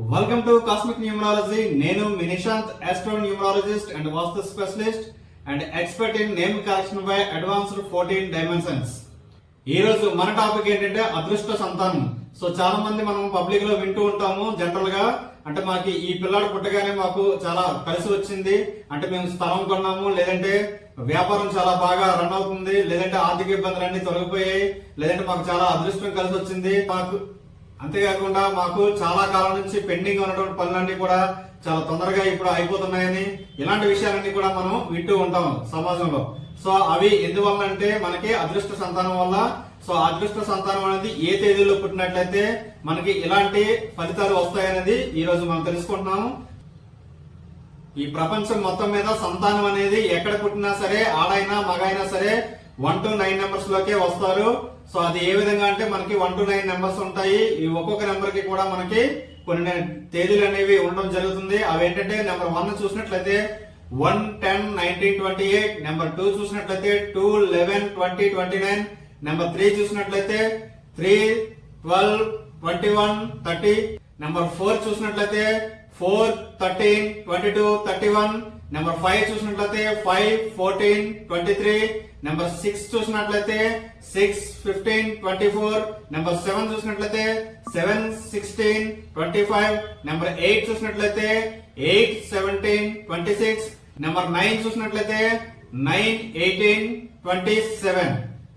Welcome to Cosmic Numerology. నేను మీ Nishant, astro numerologist and vastu specialist and expert in name correction by advanced 14 dimensions. ఈ రోజు మన topic ఏంటంటే అదృష్ట సంతానం. సో చాలా మంది మనం పబ్లిక్ లో వింటూ ఉంటాము జనరల్ గా, అంటే మాకు ఈ పిల్లాడు పుట్టగానే మాకు చాలా కలిసి వచ్చింది, అంటే మేము స్థలం కొన్నాము, లేదంటే వ్యాపారం చాలా బాగా రన్ అవుతుంది, లేదంటే ఆర్థిక ఇబ్బందులన్నీ తొలగిపోయాయి, లేదంటే మాకు చాలా అదృష్టం కలిసి వచ్చింది మాకు. అంతేకాకుండా మాకు చాలా కాలం నుంచి పెండింగ్ ఉన్నటువంటి పనులన్నీ కూడా చాలా తొందరగా ఇప్పుడు అయిపోతున్నాయని, ఇలాంటి విషయాలన్నీ కూడా మనం వింటూ ఉంటాం సమాజంలో. సో అవి ఎందువల్ల అంటే మనకి అదృష్ట సంతానం వల్ల. సో అదృష్ట సంతానం అనేది ఏ తేదీలో పుట్టినట్లయితే మనకి ఇలాంటి ఫలితాలు వస్తాయనేది ఈ రోజు మనం తెలుసుకుంటున్నాము. ఈ ప్రపంచం మొత్తం మీద సంతానం అనేది ఎక్కడ పుట్టినా సరే, ఆడైనా మగైనా సరే 1 to 9 నెంబర్స్ లోకే వస్తారు. సో అది ఏ విధంగా అంటే మనకి 1 to 9 నెంబర్స్ ఉంటాయి. ఈ ఒక్కొక్క నెంబర్ కి కూడా మనకి కొన్ని తేదీలు అనేవి ఉండడం జరుగుతుంది. అవి ఏంటంటే నెంబర్ 1 చూసినట్లయితే 1, 10, 19, 28. నెంబర్ 2 చూసినట్లయితే 2, 11, 20, 29. నెంబర్ 3 చూసినట్లయితే 3, 12, 21, 30. నెంబర్ 4 చూసినట్లయితే 4, 13, 22, 31. నెంబర్ 5 చూసినట్లయితే 5, 14, 23. నెంబర్ 6 చూసినట్లయితే 6, 15, 24. నెంబర్ 7 చూసినట్లయితే 7, 16, 25. నెంబర్ 8 చూసినట్లయితే 8, 17, 26. నెంబర్ 9 చూసినట్లయితే 9, 18, 27.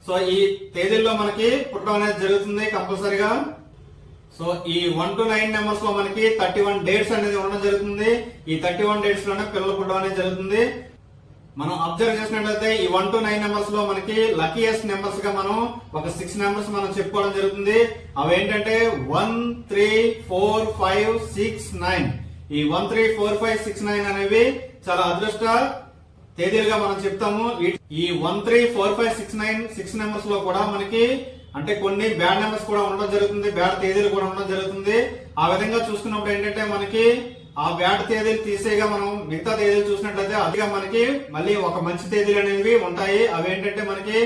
సో ఈ తేదీల్లో మనకి పుట్టడం అనేది జరుగుతుంది కంపల్సరీగా. సో ఈ 1 to 9 నెంబర్స్ లో మనకి 31 డేట్స్ అనేది ఉండడం జరుగుతుంది. ఈ 31 డేట్స్ లోనే పిల్లలు పుట్టడం అనేది జరుగుతుంది. మనం అబ్జర్వ్ చేసినట్లయితే ఈ 1 to 9 నెంబర్స్ లో మనకి లక్కీయెస్ట్ నెంబర్స్ గా మనం ఒక 6 నెంబర్స్ మనం చెప్పుకోవడం జరుగుతుంది. అవి ఏంటంటే 1, 3, 4, 5, 6, 9. ఈ 1, 3, 4, 5, 6, 9 అనేవి చాలా అదృష్ట తేదీలుగా మనం చెప్తాము. ఈ 1, 3, 4, 5, 6, 9 6 నెంబర్స్ లో కూడా మనకి అంటే కొన్ని బ్యాడ్ నెంబర్స్ కూడా ఉండడం జరుగుతుంది, బ్యాడ్ తేదీలు కూడా ఉండడం జరుగుతుంది. ఆ విధంగా చూసుకున్నప్పుడు ఏంటంటే మనకి ఆ బ్యాడ్ తేదీలు తీసేగా మనం మిగతా తేదీలు చూసినట్లయితే అదిగా మనకి మళ్ళీ ఒక మంచి తేదీలు అనేవి ఉంటాయి. అవి ఏంటంటే మనకి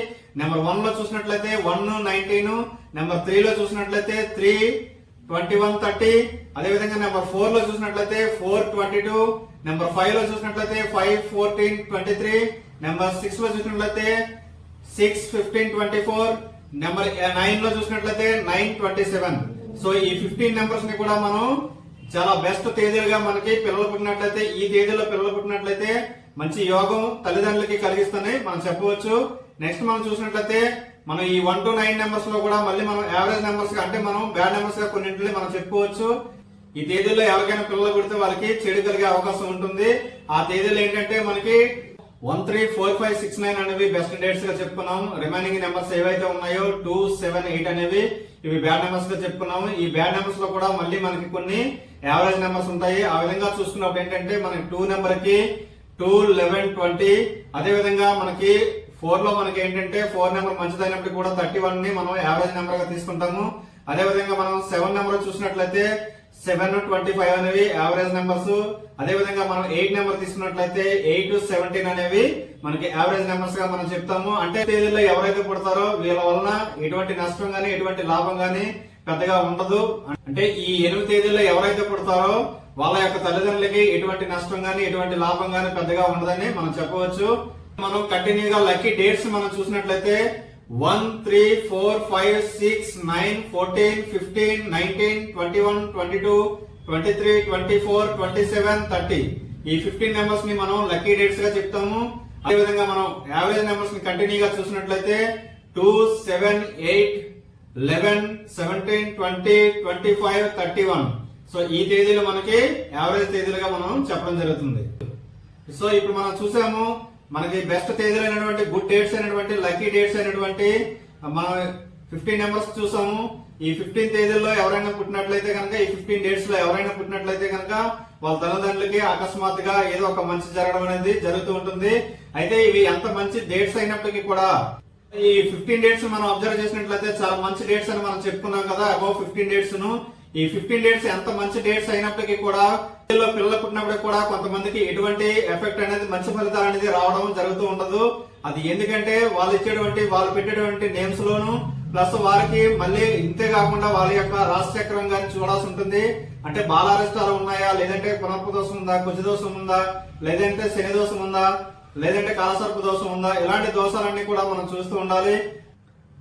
నెంబర్ 1 లో చూసినట్లయితే 1, 19. నెంబర్ 3 లో చూసినట్లయితే 3, 21, 30. అదేవిధంగా నెంబర్ 4 లో చూసినట్లయితే 4, 22. నెంబర్ 5 లో చూసినట్లయితే 5, 14, 23. నెంబర్ 6 లో చూసినట్లయితే 6, 15, 24. నెంబర్ 9 లో చూసినట్లయితే 9, 27. సో ఈ 15 నెంబర్స్ ని కూడా మనం చాలా బెస్ట్ తేదీలుగా మనకి పిల్లలు పుట్టినట్లయితే, ఈ తేదీలో పిల్లలు పుట్టినట్లయితే మంచి యోగం తల్లిదండ్రులకి కలిగిస్తానే మనం చెప్పవచ్చు. నెక్స్ట్ మనం చూసినట్లయితే మనం ఈ 1 to 9 నెంబర్స్ లో కూడా మళ్ళీ మనం యావరేజ్ నెంబర్స్ గా, అంటే మనం బ్యాడ్ నెంబర్స్ గా కొన్నింటిని మనం చెప్పుకోవచ్చు. ఈ తేదీల్లో ఎవరికైనా పిల్లలు పుడితే వాళ్ళకి చెడు కలిగే అవకాశం ఉంటుంది. ఆ తేదీలు ఏంటంటే మనకి 1, 3, 4, 5, 6, 9 అనేవి బెస్ట్ డేట్స్ గా చెప్పుకున్నాం. రిమైనింగ్ నెంబర్స్ ఏవైతే ఉన్నాయో 2, 7, 8 అనేవి ఇవి బ్యాడ్ నెంబర్స్ గా చెప్పుకున్నాము. ఈ బ్యాడ్ నెంబర్స్ లో కూడా మళ్ళీ మనకి కొన్ని యావరేజ్ నెంబర్స్ ఉంటాయి. ఆ విధంగా చూసుకున్నప్పుడు ఏంటంటే మనకి 2 నెంబర్ కి 2, 11, 20. అదే విధంగా మనకి 4 లో మనకి ఏంటంటే 4 నెంబర్ మంచిదైనప్పటికీ కూడా 31 ని మనం యావరేజ్ నెంబర్ గా తీసుకుంటాము. అదే విధంగా మనం 7 నెంబర్ చూసినట్లయితే 7, 25 అనేవి యావరేజ్ నెంబర్స్. అదే విధంగా మనం 8 నెంబర్ తీసుకున్నట్లయితే 8, 17 అనేవి మనకి యావరేజ్ నెంబర్స్ గా మనం చెప్తాము. అంటే తేదీల్లో ఎవరైతే పుడతారో వీళ్ళ వలన ఎటువంటి నష్టం గానీ ఎటువంటి లాభం గానీ పెద్దగా ఉండదు. అంటే ఈ 8 తేదీల్లో ఎవరైతే పుడతారో వాళ్ళ యొక్క తల్లిదండ్రులకి ఎటువంటి నష్టం గానీ ఎటువంటి లాభం గానీ పెద్దగా ఉండదని మనం చెప్పవచ్చు. మనం కంటిన్యూగా లక్కీ డేట్స్ మనం చూసినట్లయితే 1, 3, 4, 5, 6, 9, 14, 15, 19, 21, 22, 23, 24, 27, 30. ఈ 15 నెంబర్స్ ని మనం లక్కీ డేట్స్ గా చెప్తాము. అదే విధంగా మనం యావరేజ్ నెంబర్స్ ని కంటిన్యూగా చూసినట్లయితే 2, 7, 8, 11, 17, 20, 25, 31. సో ఈ తేదీలు మనకి యావరేజ్ తేదీలుగా మనం చెప్పడం జరుగుతుంది. సో ఇప్పుడు మనం చూసాము మనకి బెస్ట్ తేదీలు అయినటువంటి గుడ్ డేట్స్ అయినటువంటి లక్కీ డేట్స్ అయినటువంటి మనం 15 నెంబర్స్ చూసాము. ఈ 15 తేదీల్లో ఎవరైనా పుట్టినట్లయితే కనుక, ఈ 15 డేట్స్ లో ఎవరైనా పుట్టినట్లయితే కనుక వాళ్ళ తల్లిదండ్రులకి అకస్మాత్తుగా ఏదో ఒక మంచి జరగడం అనేది జరుగుతూ ఉంటుంది. అయితే ఇవి ఎంత మంచి డేట్స్ అయినప్పటికీ కూడా ఈ 15 డేట్స్ మనం అబ్జర్వ్ చేసినట్లయితే చాలా మంచి డేట్స్ అని మనం చెప్పుకున్నాం కదా, అబౌవ్ 15 డేట్స్ ను. ఈ 15 డేట్స్ ఎంత మంచి డేట్స్ అయినప్పటికీ కూడా పిల్లలు పుట్టినప్పటికీ కూడా కొంతమందికి ఎటువంటి ఎఫెక్ట్ అనేది మంచి ఫలితాలు అనేది రావడం జరుగుతూ ఉండదు. అది ఎందుకంటే వాళ్ళు పెట్టేటువంటి నేమ్స్ లోను ప్లస్ వారికి మళ్ళీ ఇంతే కాకుండా వాళ్ళ యొక్క రాశి చక్రం గాని చూడాల్సి ఉంటుంది. అంటే బాలారిష్టాలు ఉన్నాయా, లేదంటే పునర్పు దోషం ఉందా, కుజ దోషం ఉందా, లేదంటే శని దోషం ఉందా, లేదంటే కాలసర్ప దోషం ఉందా, ఇలాంటి దోషాలన్నీ కూడా మనం చూస్తూ ఉండాలి.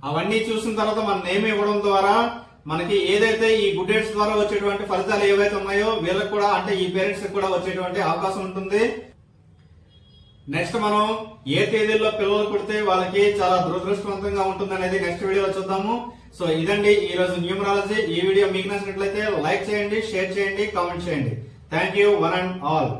అవన్నీ చూసిన తర్వాత మన నేమ్ ఇవ్వడం ద్వారా మనకి ఏదైతే ఈ గుడ్ డేట్స్ ద్వారా వచ్చేటువంటి ఫలితాలు ఏవైతే ఉన్నాయో వీళ్ళకి కూడా అంటే ఈ పేరెంట్స్ కూడా వచ్చేటువంటి అవకాశం ఉంటుంది. నెక్స్ట్ మనం ఏ తేదీల్లో పిల్లలు పుడితే వాళ్ళకి చాలా దురదృష్టవంతంగా ఉంటుంది అనేది నెక్స్ట్ వీడియోలో చూద్దాము. సో ఇదండి ఈ రోజు న్యూమరాలజీ. ఈ వీడియో మీకు నచ్చినట్లయితే లైక్ చేయండి, షేర్ చేయండి, కామెంట్ చేయండి. Thank you one and all.